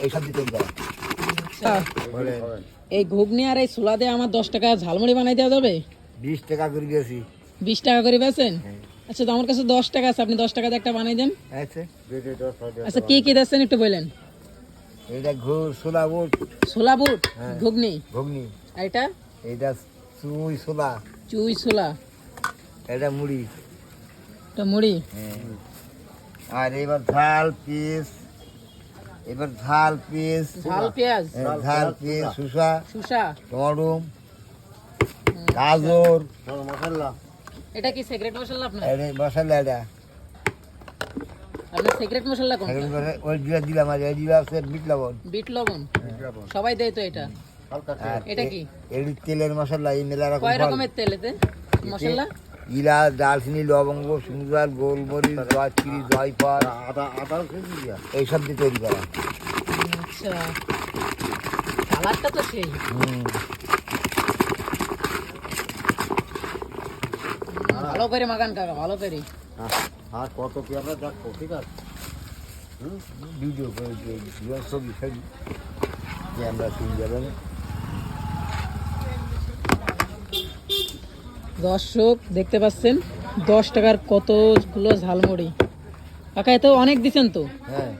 এইসব দিয়ে তৈরি করা। এই ঘুগনি আর এই ছোলা দিয়ে আমার 10 টাকা ঝালমুড়ি বানাই দেওয়া যাবে? 20 টাকা করে দিয়েছি। 20 টাকা করে বেচেন? আচ্ছা, তো আমার কাছে 10 টাকা আছে, আপনি 10 টাকা দিয়ে একটা বানাই দেন। আচ্ছা, কি কি দিচ্ছেন একটু বলেন। এটা ছোলা বুট, ছোলা বুট ঘুগনি, ঘুগনি। আর এটা এটা চুই ছোলা, চুই ছোলা, এটা মুড়ি, এটা মুড়ি। আর এবার ঝাল পিস, ঝাল পেঁয়াজ, ঝাল পিস, শুষা, টমেটো, গাজর। এটা কি সিক্রেট মশলা আপনার? এটা মশলা, এটা আপনার সিক্রেট মশলা কোনটা? ওই জিরা দিলাম, আর এই জিরা আছে বিট লবণ। বিট লবণ সবাই দেয় তো এটা। আর এটা কি? এই তেলের মশলা, এই মেলা রকম কয় রকমের তেল এতে মশলা? জিরা, দারচিনি, লবঙ্গ, সুন্দর, গোলমরিচ, জয়ত্রী, জয়ফল, এইসব দিয়ে তৈরি করা। আচ্ছা, কালারটা তো সেই। ভালো করে মাখান কাকা, ভালো করে। আর কত কি আমরা দেখো, ঠিক আছে? ভিডিও করে ছবি যে আমরা শুনে যাবেন। দর্শক দেখতে পাচ্ছেন 10 টাকার কতগুলো ঝালমুড়ি। কাকা এত অনেক দিচ্ছেন তো। হ্যাঁ।